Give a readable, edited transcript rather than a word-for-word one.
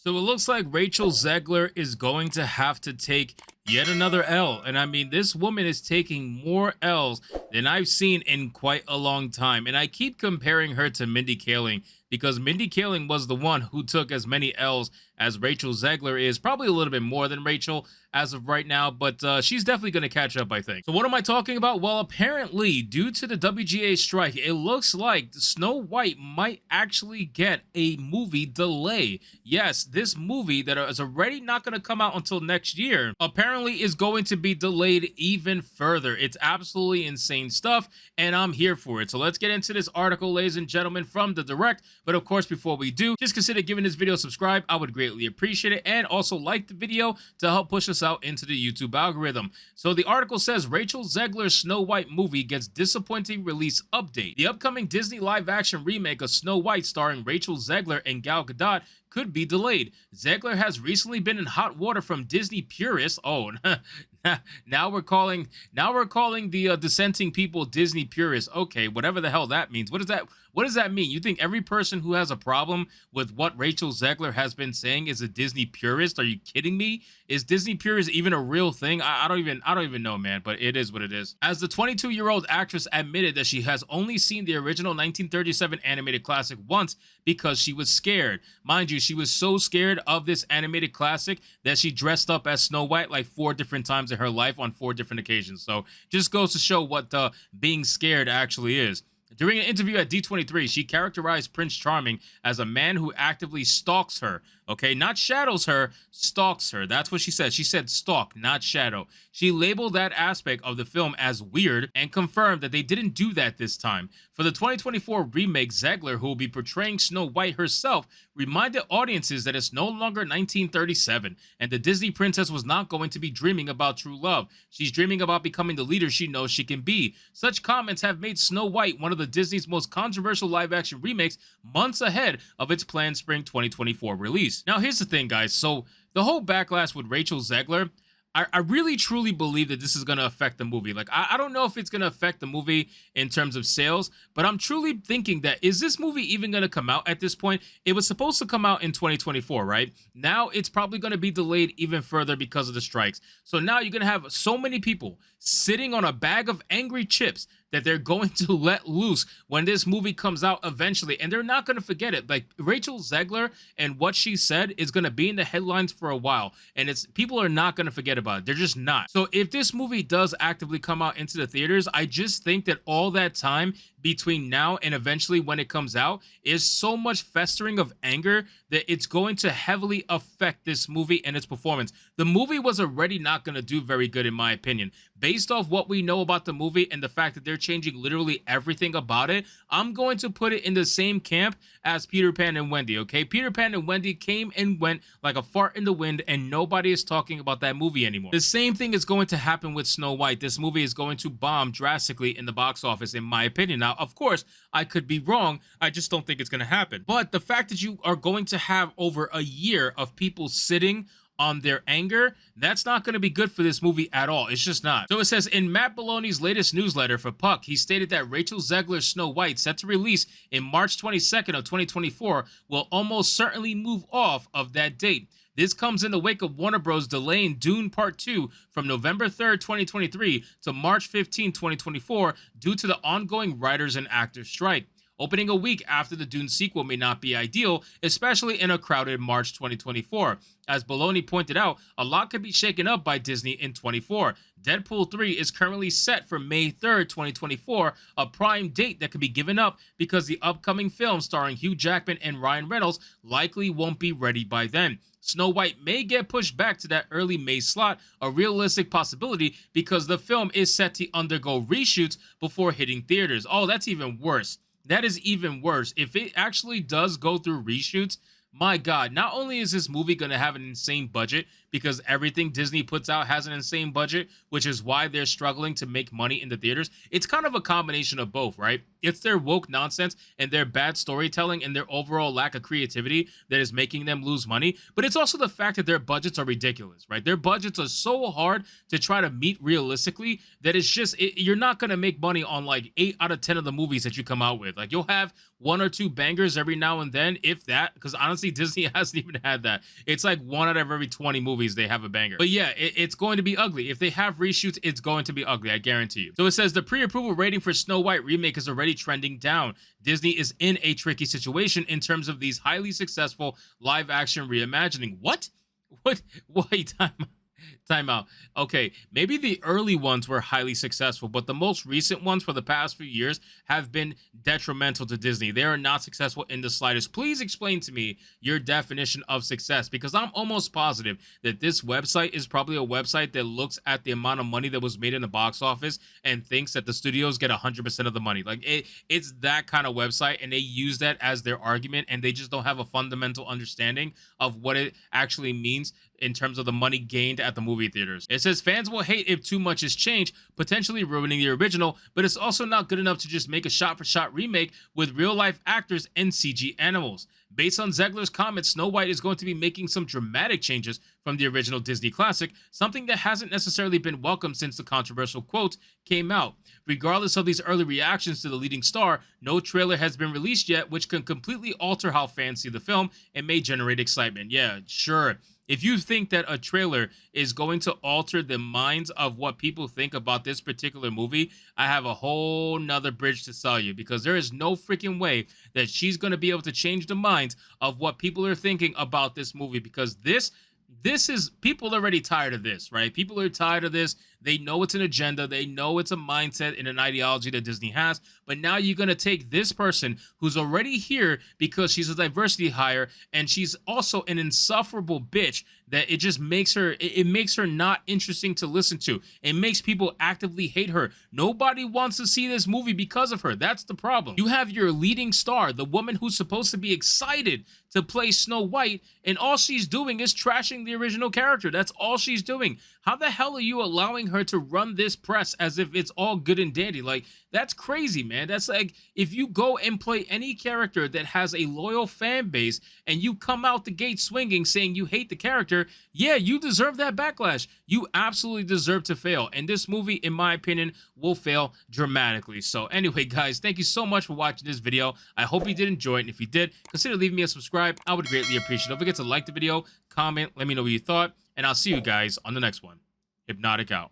So it looks like Rachel Zegler is going to have to take yet another L. And I mean, this woman is taking more L's than I've seen in quite a long time. And I keep comparing her to Mindy Kaling because Mindy Kaling was the one who took as many L's as Rachel Zegler is, probably a little bit more than Rachel as of right now, but she's definitely going to catch up, I think. So what am I talking about? Well, apparently, due to the WGA strike, it looks like Snow White might actually get a movie delay. Yes, this movie that is already not going to come out until next year, apparently is going to be delayed even further. It's absolutely insane stuff, and I'm here for it. So let's get into this article, ladies and gentlemen, from the direct. But of course, before we do, just consider giving this video a subscribe. I would greatly appreciate it, and also like the video to help push us out into the YouTube algorithm. So the article says Rachel Zegler's Snow White movie gets disappointing release update. The upcoming Disney live-action remake of Snow White starring Rachel Zegler and Gal Gadot could be delayed. Zegler has recently been in hot water from Disney purists. Oh, now we're calling the dissenting people Disney purists. Okay, whatever the hell that means. What does that mean? You think every person who has a problem with what Rachel Zegler has been saying is a Disney purist? Are you kidding me? Is Disney purist even a real thing? I don't even know, man, but it is what it is. As the 22-year-old actress admitted that she has only seen the original 1937 animated classic once because she was scared. Mind you, she was so scared of this animated classic that she dressed up as Snow White like 4 different times in her life on 4 different occasions. So just goes to show what being scared actually is. During an interview at D23, she characterized Prince Charming as a man who actively stalks her. Okay, not shadows her, stalks her. That's what she said. She said stalk, not shadow. She labeled that aspect of the film as weird and confirmed that they didn't do that this time. For the 2024 remake, Zegler, who will be portraying Snow White herself, reminded audiences that it's no longer 1937 and the Disney princess was not going to be dreaming about true love. She's dreaming about becoming the leader she knows she can be. Such comments have made Snow White one of the Disney's most controversial live-action remakes months ahead of its planned spring 2024 release. Now, here's the thing, guys. So the whole backlash with Rachel Zegler, I really truly believe that this is going to affect the movie. Like, I don't know if it's going to affect the movie in terms of sales, but I'm truly thinking that, is this movie even going to come out at this point? It was supposed to come out in 2024, right? Now it's probably going to be delayed even further because of the strikes. So now you're going to have so many people sitting on a bag of angry chips that they're going to let loose when this movie comes out eventually, and they're not going to forget it. Like, Rachel Zegler and what she said is going to be in the headlines for a while, and people are not going to forget about it. They're just not. So if this movie does actively come out into the theaters, I just think that all that time between now and eventually when it comes out is so much festering of anger that it's going to heavily affect this movie and its performance. The movie was already not going to do very good, in my opinion. Based off what we know about the movie and the fact that they're changing literally everything about it, I'm going to put it in the same camp as Peter Pan and Wendy, okay? Peter Pan and Wendy came and went like a fart in the wind, and nobody is talking about that movie anymore. The same thing is going to happen with Snow White. This movie is going to bomb drastically in the box office, in my opinion. Now, of course, I could be wrong. I just don't think it's going to happen. But the fact that you are going to have over a year of people sitting on their anger, that's not going to be good for this movie at all. It's just not. So it says, in Matt Belloni's latest newsletter for Puck, he stated that Rachel Zegler's Snow White, set to release in March 22nd of 2024, will almost certainly move off of that date. This comes in the wake of Warner Bros. Delaying Dune Part 2 from November 3rd, 2023 to March 15, 2024 due to the ongoing writers and actors strike. Opening a week after the Dune sequel may not be ideal, especially in a crowded March 2024. As Belloni pointed out, a lot could be shaken up by Disney in 24. Deadpool 3 is currently set for May 3rd, 2024, a prime date that could be given up because the upcoming film starring Hugh Jackman and Ryan Reynolds likely won't be ready by then. Snow White may get pushed back to that early May slot, a realistic possibility because the film is set to undergo reshoots before hitting theaters. Oh, that's even worse. That is even worse. If it actually does go through reshoots, my God, not only is this movie going to have an insane budget because everything Disney puts out has an insane budget, which is why they're struggling to make money in the theaters. It's kind of a combination of both, right? It's their woke nonsense and their bad storytelling and their overall lack of creativity that is making them lose money. But it's also the fact that their budgets are ridiculous, right? Their budgets are so hard to try to meet realistically that it's just, you're not going to make money on like 8 out of 10 of the movies that you come out with. Like you'll have 1 or 2 bangers every now and then, if that, because honestly, Disney hasn't even had that. It's like 1 out of every 20 movies they have a banger. But yeah, it's going to be ugly. If they have reshoots, it's going to be ugly, I guarantee you. So it says the pre-approval rating for Snow White remake is already trending down. Disney is in a tricky situation in terms of these highly successful live action reimagining. What? Wait, time out. Okay, maybe the early ones were highly successful, but the most recent ones for the past few years have been detrimental to Disney. They are not successful in the slightest. Please explain to me your definition of success, because I'm almost positive that this website is probably a website that looks at the amount of money that was made in the box office and thinks that the studios get 100% of the money. Like it's that kind of website, and they use that as their argument, and they just don't have a fundamental understanding of what it actually means in terms of the money gained at the movie theaters. It says fans will hate if too much is changed, potentially ruining the original, but it's also not good enough to just make a shot-for-shot remake with real-life actors and CG animals. Based on Zegler's comments, Snow White is going to be making some dramatic changes from the original Disney classic, something that hasn't necessarily been welcomed since the controversial quote came out. Regardless of these early reactions to the leading star, no trailer has been released yet, which can completely alter how fans see the film and may generate excitement. Yeah, sure. If you think that a trailer is going to alter the minds of what people think about this particular movie, I have a whole nother bridge to sell you, because there is no freaking way that she's going to be able to change the minds of what people are thinking about this movie, because this is, people are already tired of this, right? People are tired of this. They know it's an agenda. They know it's a mindset and an ideology that Disney has. But now you're going to take this person who's already here because she's a diversity hire, and she's also an insufferable bitch that it just makes her, it makes her not interesting to listen to. It makes people actively hate her. Nobody wants to see this movie because of her. That's the problem. You have your leading star, the woman who's supposed to be excited to play Snow White, and all she's doing is trashing the original character. That's all she's doing. How the hell are you allowing her to run this press as if it's all good and dandy? Like, that's crazy, man. That's like, if you go and play any character that has a loyal fan base and you come out the gate swinging saying you hate the character, yeah, you deserve that backlash. You absolutely deserve to fail. And this movie, in my opinion, will fail dramatically. So anyway, guys, thank you so much for watching this video. I hope you did enjoy it. And if you did, consider leaving me a subscribe. I would greatly appreciate it. Don't forget to like the video, comment, let me know what you thought, and I'll see you guys on the next one. Hypnotic out.